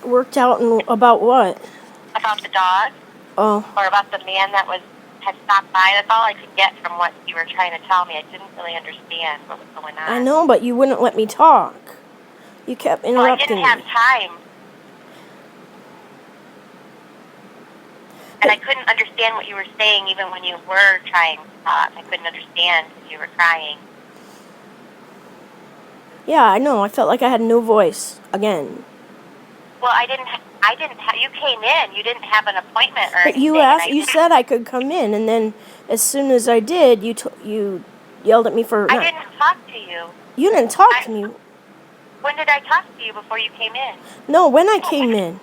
worked out about what? About the dog. Oh. Or about the man that had stopped by. That's all I could get from what you were trying to tell me. I didn't really understand what was going on. I know, but you wouldn't let me talk. You kept interrupting me. Well, I didn't have time. And I couldn't understand what you were saying even when you were trying to talk. I couldn't understand because you were crying. Yeah, I know. I felt like I had no voice again. Well, I didn't. You came in. You didn't have an appointment or anything. But you said I could come in, and then as soon as I did, you yelled at me for. I didn't talk to you. You didn't talk to me. When did I talk to you before you came in? No, when I came in.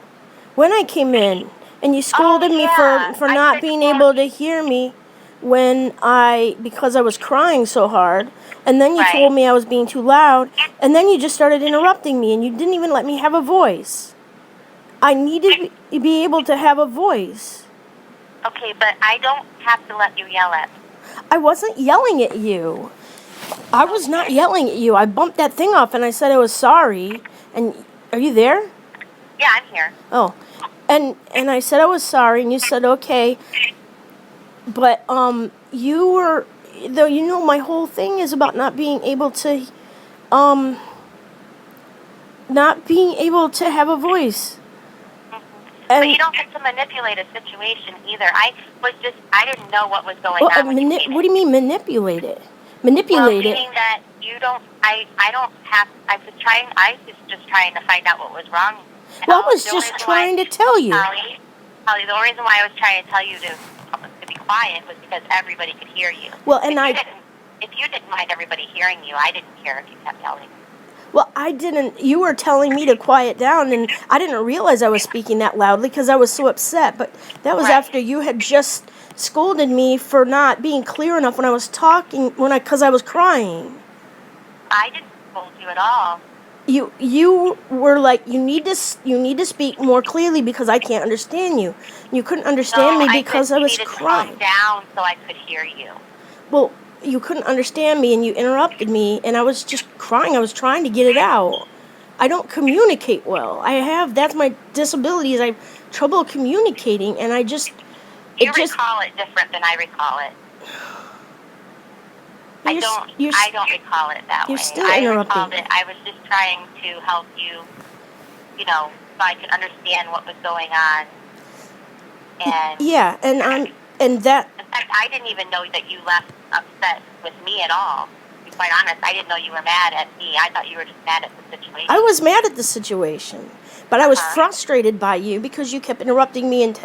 When I came in, and you scolded me for not being able to hear me because I was crying so hard, and then you told me I was being too loud, and then you just started interrupting me, and you didn't even let me have a voice. I needed to be able to have a voice. Okay, but I don't have to let you yell at me. I wasn't yelling at you. I was not yelling at you. I bumped that thing off, and I said I was sorry. And are you there? Yeah, I'm here. Oh, and I said I was sorry, and you said okay. But you were, though, you know, my whole thing is about not being able to have a voice. But you don't get to manipulate a situation either. I didn't know what was going on. What do you mean manipulate it? Manipulate it? Meaning that you don't. I was just trying to find out what was wrong. Well, I was just trying to tell you. Holly, the only reason why I was trying to tell you to be quiet was because everybody could hear you. Well, if you didn't mind everybody hearing you, I didn't care if you kept yelling. Well, I didn't. You were telling me to quiet down, and I didn't realize I was speaking that loudly because I was so upset. But that was after you had just scolded me for not being clear enough when I was talking, because I was crying. I didn't scold you at all. You were like, you need to speak more clearly because I can't understand you. You couldn't understand me because I was crying. You needed to calm down so I could hear you. Well, you couldn't understand me, and you interrupted me, and I was just crying. I was trying to get it out. I don't communicate well. That's my disability, is I have trouble communicating, and I just... You recall it different than I recall it. I don't recall it that way. You're still interrupting. I was just trying to help you, so I could understand what was going on. And yeah, and that... In fact, I didn't even know that you left upset with me at all. To be quite honest, I didn't know you were mad at me. I thought you were just mad at the situation. I was mad at the situation, but I was frustrated by you because you kept interrupting me, and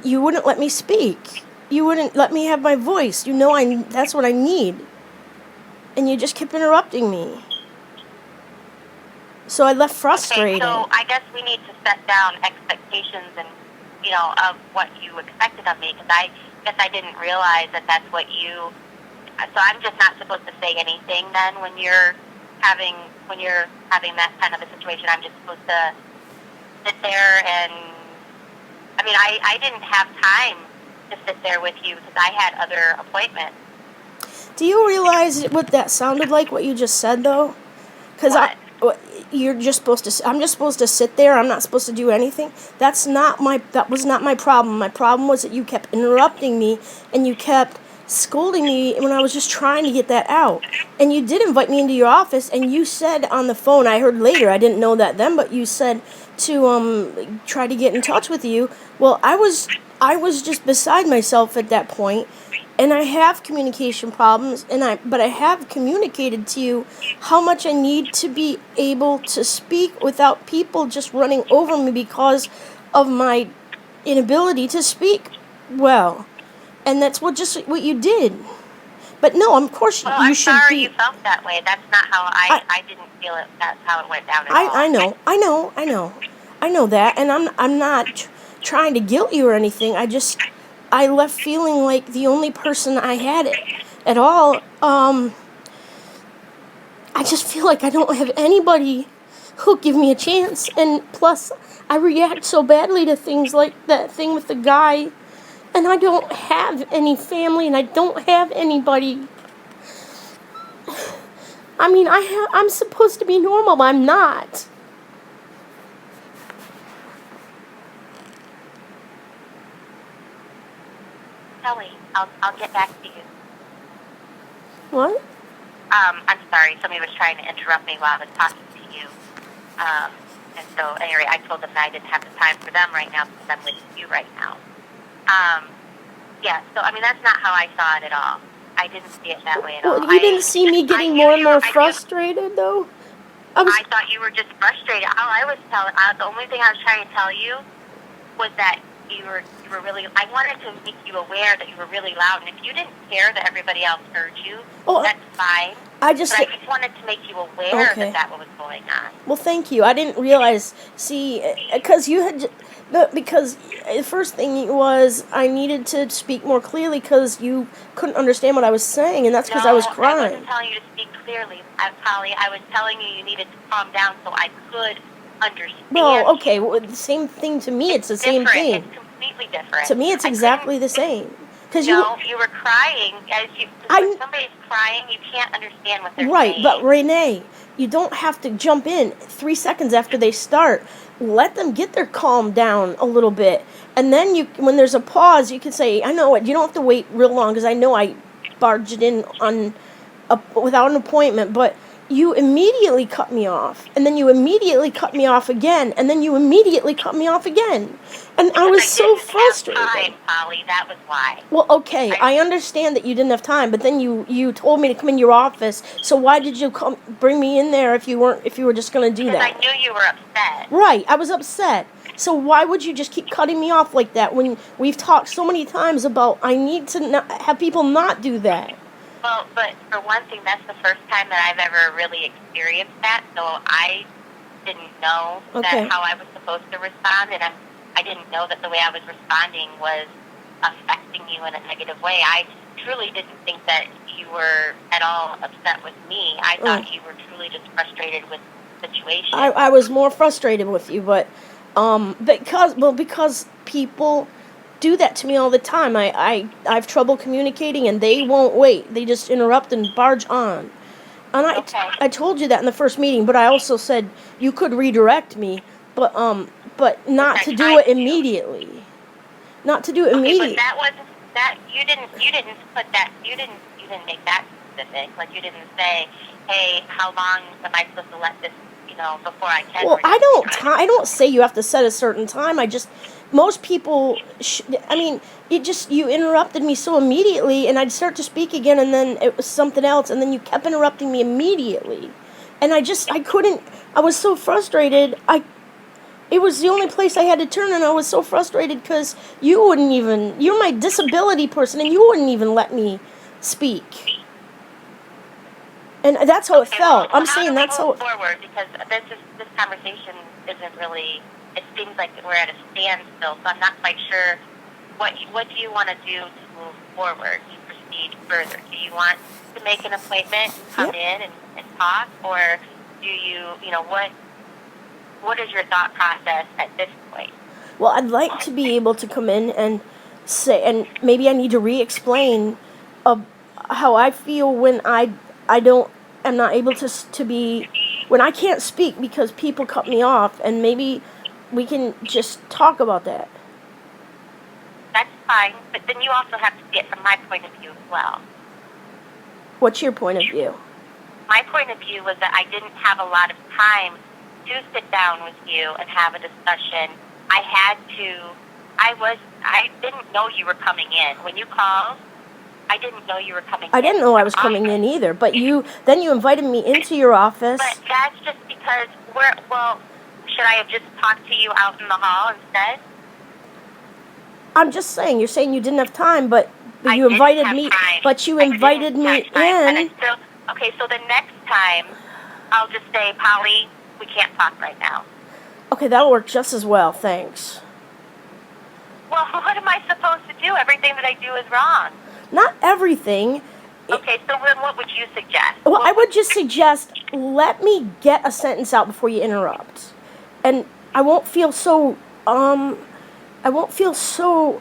you wouldn't let me speak. You wouldn't let me have my voice. You know, that's what I need. And you just kept interrupting me. So I left frustrated. Okay, so I guess we need to set down expectations and, of what you expected of me, because I guess I didn't realize that that's what you... So I'm just not supposed to say anything then when you're having that kind of a situation. I'm just supposed to sit there and... I mean, I didn't have time to sit there with you because I had other appointments. Do you realize what that sounded like, what you just said, though? Because I'm just supposed to sit there. I'm not supposed to do anything. That was not my problem. My problem was that you kept interrupting me, and you kept scolding me when I was just trying to get that out. And you did invite me into your office, and you said on the phone, I heard later, I didn't know that then, but you said to try to get in touch with you. Well, I was just beside myself at that point, and I have communication problems, but I have communicated to you how much I need to be able to speak without people just running over me because of my inability to speak well. And that's what you did. But no, of course you should be... I'm sorry you felt that way. That's not how I didn't feel it. That's how it went down at all. I know that, and I'm not trying to guilt you or anything. I left feeling like the only person I had at all. I just feel like I don't have anybody who'll give me a chance, and plus I react so badly to things like that thing with the guy, and I don't have any family, and I don't have anybody. I mean, I'm supposed to be normal, but I'm not. Kelly, I'll get back to you. What? I'm sorry. Somebody was trying to interrupt me while I was talking to you. And so, anyway, I told them that I didn't have the time for them right now because I'm with you right now. Yeah, so, I mean, that's not how I saw it at all. I didn't see it that way at all. Well, you didn't see me getting more and more frustrated, though? I thought you were just frustrated. All I was telling, the only thing I was trying to tell you was that you were really, I wanted to make you aware that you were really loud, and if you didn't care that everybody else heard you, that's fine. But I just wanted to make you aware that what was going on. Well, thank you. I didn't realize, because you had, because the first thing was I needed to speak more clearly because you couldn't understand what I was saying, and that's because I was crying. I wasn't telling you to speak clearly, Polly. I was telling you needed to calm down so I could understand. Well, okay, the same thing to me. It's the same thing. It's completely different. To me, it's exactly the same. No, you were crying. When somebody's crying, you can't understand what they're saying. Right, but Renee, you don't have to jump in 3 seconds after they start. Let them get their calm down a little bit. And then when there's a pause, you can say, I know what, you don't have to wait real long because I know I barged in without an appointment, but you immediately cut me off, and then you immediately cut me off again, and then you immediately cut me off again. And I was so frustrated. Time, Polly, that was why. Well, okay, I understand that you didn't have time, but then you told me to come in your office. So why did you bring me in there if you were just going to do that? Because I knew you were upset. Right, I was upset. So why would you just keep cutting me off like that when we've talked so many times about I need to have people not do that? Well, but for one thing, that's the first time that I've ever really experienced that, so I didn't know that how I was supposed to respond, and I didn't know that the way I was responding was affecting you in a negative way. I truly didn't think that you were at all upset with me. I thought you were truly just frustrated with the situation. I was more frustrated with you, but because people do that to me all the time. I have trouble communicating, and they won't wait. They just interrupt and barge on. And I told you that in the first meeting, but I also said you could redirect me, but not to do it immediately. Not to do it immediately. But that wasn't that you didn't put that you didn't make that specific. Like you didn't say, hey, how long am I supposed to let this before I can? Well, I don't say you have to set a certain time. Most people, you interrupted me so immediately, and I'd start to speak again, and then it was something else, and then you kept interrupting me immediately. And I couldn't, I was so frustrated, it was the only place I had to turn, and I was so frustrated because you're my disability person, and you wouldn't even let me speak. And that's how it felt. I'm saying that's how. Forward, because this conversation isn't really. It seems like we're at a standstill, so I'm not quite sure what do you want to do to move forward, to proceed further. Do you want to make an appointment, come in and talk, or do you what is your thought process at this point? Well, I'd like to be able to come in and say, and maybe I need to re-explain how I feel when I'm not able to be, when I can't speak because people cut me off, and maybe we can just talk about that. That's fine, but then you also have to see it from my point of view as well. What's your point of view? My point of view was that I didn't have a lot of time to sit down with you and have a discussion. I didn't know you were coming in. When you called, I didn't know you were coming in. I didn't know I was coming in either, but then you invited me into your office. But that's just because should I have just talked to you out in the hall instead? I'm just saying, you're saying you didn't have time, but you invited me, but you invited me in. Okay, so the next time, I'll just say, Polly, we can't talk right now. Okay, that'll work just as well, thanks. Well, what am I supposed to do? Everything that I do is wrong. Not everything. Okay, so then what would you suggest? Well, I would just suggest, let me get a sentence out before you interrupt. And I won't feel so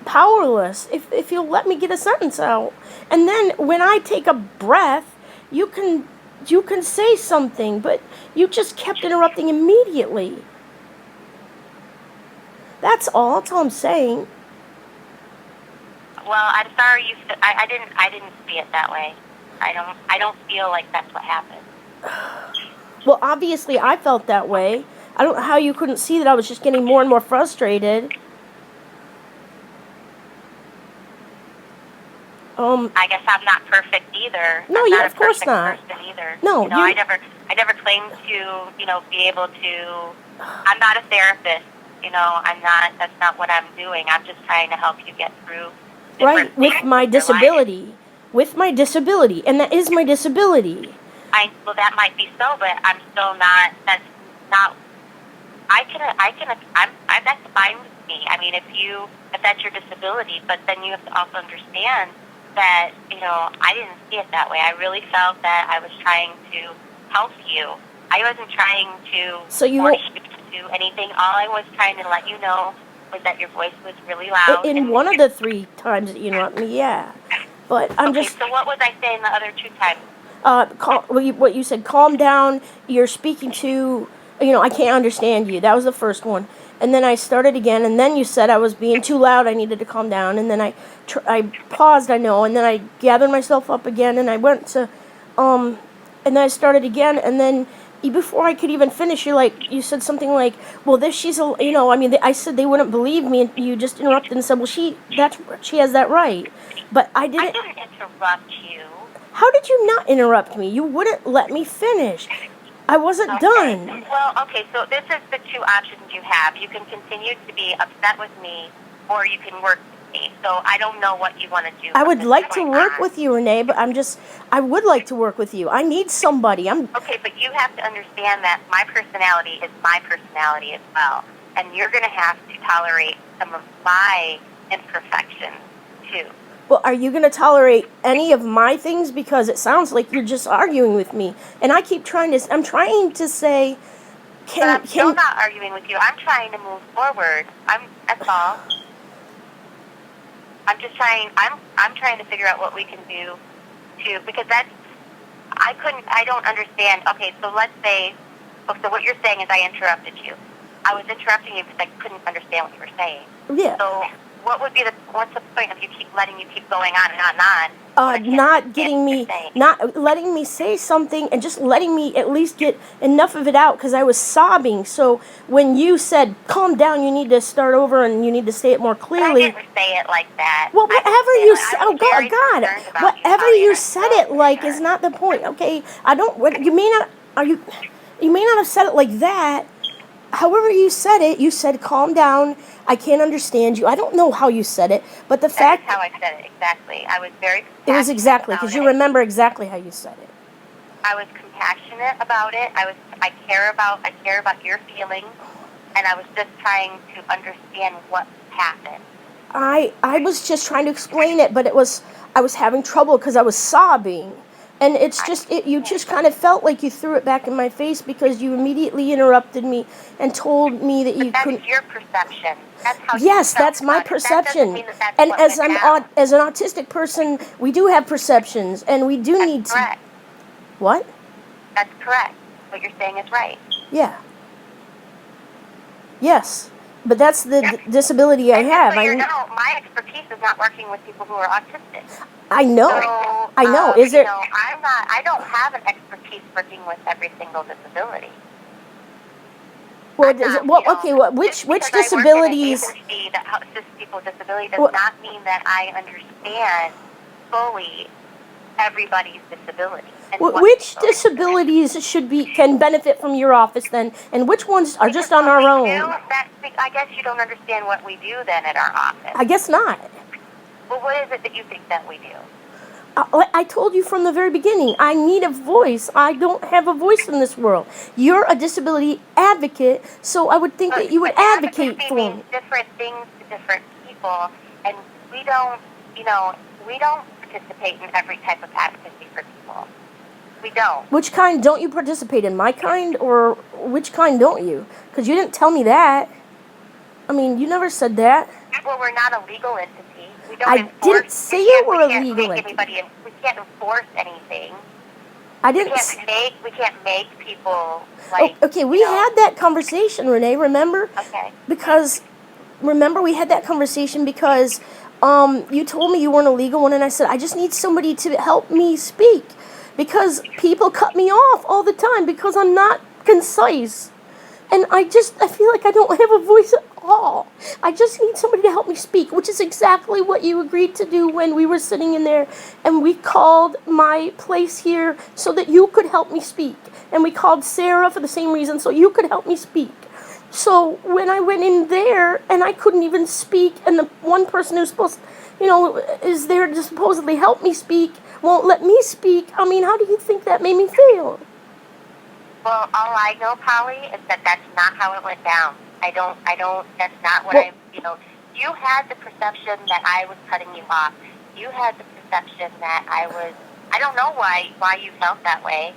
powerless if you'll let me get a sentence out. And then when I take a breath, you can say something, but you just kept interrupting immediately. That's all I'm saying. Well, I'm sorry you. I didn't see it that way. I don't feel like that's what happened. Well, obviously I felt that way. I don't know how you couldn't see that I was just getting more and more frustrated. I guess I'm not perfect either. No, I'm yeah, not of a course perfect not. person either. No, you know, I never claimed to, be able to. I'm not a therapist. I'm not. That's not what I'm doing. I'm just trying to help you get through right, different with things my in your life. disability. With my disability, and that is my disability. Well, that might be so, but I'm still not. That's not. That's fine with me. I mean, if that's your disability, but then you have to also understand that, I didn't see it that way. I really felt that I was trying to help you. I wasn't trying to force you to do anything. All I was trying to let you know was that your voice was really loud. In one of the 3 times that you interrupt me, yeah. But I'm okay, just... so what was I saying the other 2 times? What you said, calm down, you're speaking to, I can't understand you. That was the first one. And then I started again, and then you said I was being too loud, I needed to calm down. And then I paused, I know, and then I gathered myself up again, and I went to, and then I started again, and then before I could even finish, you said something like, well, I said they wouldn't believe me, and you just interrupted and said, well, she has that right. But I didn't interrupt you. How did you not interrupt me? You wouldn't let me finish. I wasn't done. Well, okay, so this is the 2 options you have. You can continue to be upset with me, or you can work with me. So I don't know what you want to do. I would like to work with you, Renee, but I would like to work with you. I need somebody. Okay, but you have to understand that my personality is my personality as well. And you're going to have to tolerate some of my imperfections, too. Well, are you going to tolerate any of my things? Because it sounds like you're just arguing with me. And I'm trying to say, I'm still not arguing with you. I'm trying to move forward. That's all. I'm trying to figure out what we can do because I don't understand. Okay, so let's say, so what you're saying is I interrupted you. I was interrupting you because I couldn't understand what you were saying. Yeah. So what's the point of letting you keep going on and on and on? Not letting me say something and just letting me at least get enough of it out because I was sobbing. So when you said, calm down, you need to start over and you need to say it more clearly. But I didn't say it like that. Well, whatever you said, whatever you said it like is not the point. Okay, you may not have said it like that. However you said it, you said, calm down, I can't understand you. I don't know how you said it, but that's how I said it, exactly. I was very compassionate. It was exactly, because you remember exactly how you said it. I was compassionate about it. I care about your feelings, and I was just trying to understand what happened. I was just trying to explain it, but I was having trouble because I was sobbing. And you just kind of felt like you threw it back in my face because you immediately interrupted me and told me that you couldn't. That's your perception. That's how yes, that's my perception. And as an autistic person, we do have perceptions, and we do need to. Correct. What? That's correct. What you're saying is right. Yeah. Yes. But that's the disability I have. My expertise is not working with people who are autistic. I know. So, I know. Is it? I don't have an expertise working with every single disability. Well, okay. Which disabilities? I work in an agency that assists people with disability does not mean that I understand fully everybody's disability. Which disabilities can benefit from your office then, and which ones are just on our own? I guess you don't understand what we do then at our office. I guess not. Well, what is it that you think that we do? I told you from the very beginning, I need a voice. I don't have a voice in this world. You're a disability advocate, so I would think that you would advocate for me. Means different things to different people, and we don't participate in every type of advocacy for people. We don't. Which kind don't you participate in? My kind, or which kind don't you? Because you didn't tell me that. I mean, you never said that. Well, we're not a legal entity. I didn't say you were a legal entity. We can't enforce anything. We can't make people like. Okay, we had that conversation, Renee. Remember? Okay. Remember we had that conversation because you told me you weren't a legal one, and I said, I just need somebody to help me speak. Because people cut me off all the time because I'm not concise. And I feel like I don't have a voice at all. I just need somebody to help me speak, which is exactly what you agreed to do when we were sitting in there. And we called my place here so that you could help me speak. And we called Sarah for the same reason, so you could help me speak. So when I went in there and I couldn't even speak, and the one person who's supposed, is there to supposedly help me speak, won't let me speak, I mean, how do you think that made me feel? Well, all I know, Polly, is that that's not how it went down. That's not what you had the perception that I was cutting you off. You had the perception that I don't know why you felt that way.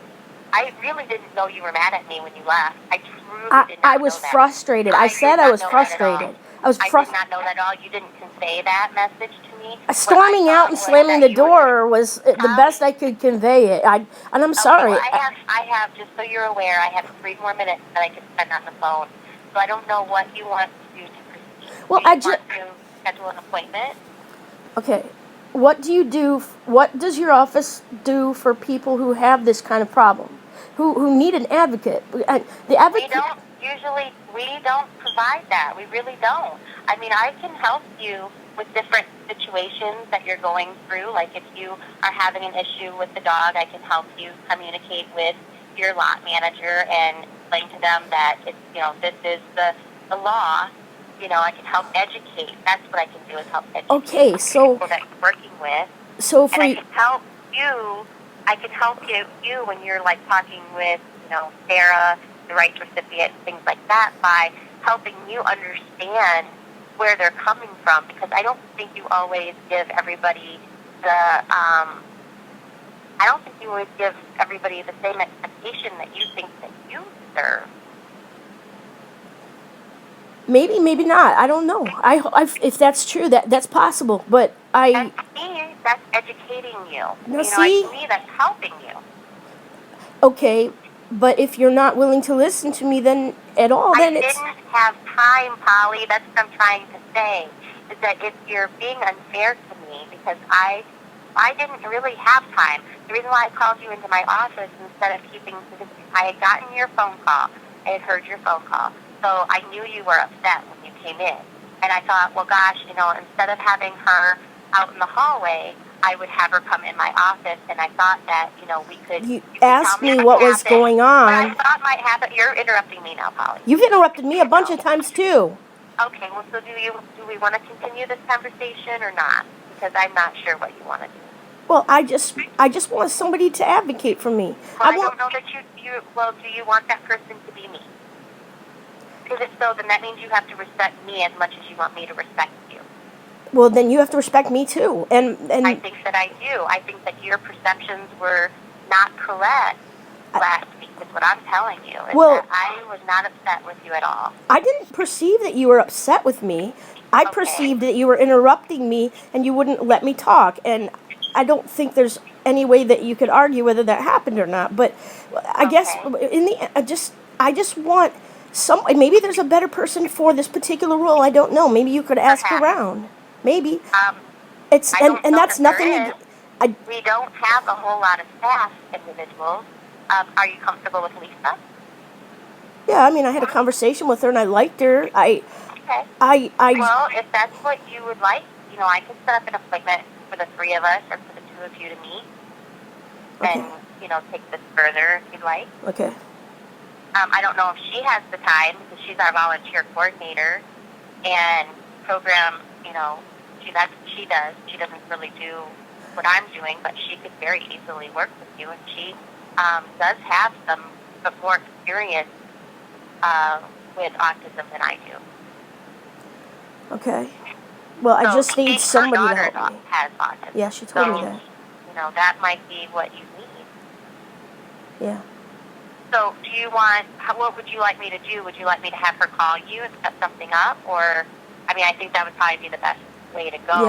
I really didn't know you were mad at me when you left. I truly did not know that. I was frustrated. I said I was frustrated. I did not know that at all. You didn't convey that message to me. Storming out and slamming the door was the best I could convey it. And I'm sorry. Well, I have, just so you're aware, I have 3 more minutes that I can spend on the phone. So I don't know what you want to do to proceed. Well, do you want to schedule an appointment? Okay. What do you do? What does your office do for people who have this kind of problem, who need an advocate? The advocate. We don't provide that. We really don't. I mean, I can help you with different situations that you're going through. Like if you are having an issue with the dog, I can help you communicate with your lot manager and explain to them that this is the law. I can help educate. That's what I can do, is help educate people that you're working with. So and I can help you. I can help you when you're like talking with Sarah, the right recipient, things like that, by helping you understand where they're coming from, because I don't think you always give everybody the same expectation that you think that you deserve. Maybe not. I don't know. If that's true, that's possible. But And to me, that's educating you. To me, that's helping you. Okay, but if you're not willing to listen to me, then at all, then it's. I didn't have time, Polly. That's what I'm trying to say. Is that if you're being unfair to me, because I didn't really have time. The reason why I called you into my office instead of because I had gotten your phone call. I had heard your phone call. So I knew you were upset when you came in. And I thought, well, gosh, instead of having her out in the hallway, I would have her come in my office. And I thought that, we could... You asked me what was going on. What I thought might happen... You're interrupting me now, Polly. You've interrupted me a bunch of times, too. Okay, well, so do we want to continue this conversation or not? Because I'm not sure what you want to do. Well, I just want somebody to advocate for me. Well, I don't know that well, do you want that person to be me? Because if so, then that means you have to respect me as much as you want me to respect you. Well, then you have to respect me too. And I think that I do. I think that your perceptions were not correct last week, is what I'm telling you. That I was not upset with you at all. I didn't perceive that you were upset with me. I perceived that you were interrupting me and you wouldn't let me talk. And I don't think there's any way that you could argue whether that happened or not. But I guess in the I just want maybe there's a better person for this particular role. I don't know. Maybe you could ask around. Maybe. It's and that's nothing. We don't have a whole lot of staff individuals. Are you comfortable with Lisa? Yeah, I mean, I had a conversation with her and I liked her. Well, if that's what you would like, I can set up an appointment for the 3 of us or for the 2 of you to meet. And, take this further if you'd like. Okay. I don't know if she has the time because she's our volunteer coordinator and program, that's what she does. She doesn't really do what I'm doing, but she could very easily work with you. And she does have some more experience with autism than I do. Okay. Well, I just need somebody to help me. Has autism. Yeah, she told me that. That might be what you need. Yeah. So, what would you like me to do? Would you like me to have her call you and set something up? Or, I think that would probably be the best way to go.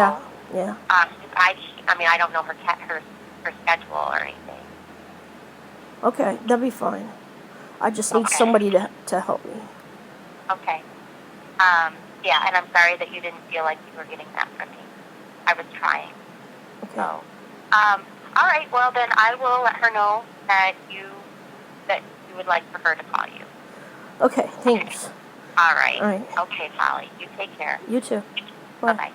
Yeah. I don't know her schedule or anything. Okay, that'd be fine. I just need somebody to help me. Okay. Yeah, and I'm sorry that you didn't feel like you were getting that from me. I was trying. Okay. So, all right. Well, then I will let her know that you would like for her to call you. Okay, thanks. All right. All right. Okay, Polly. You take care. You too. Bye bye.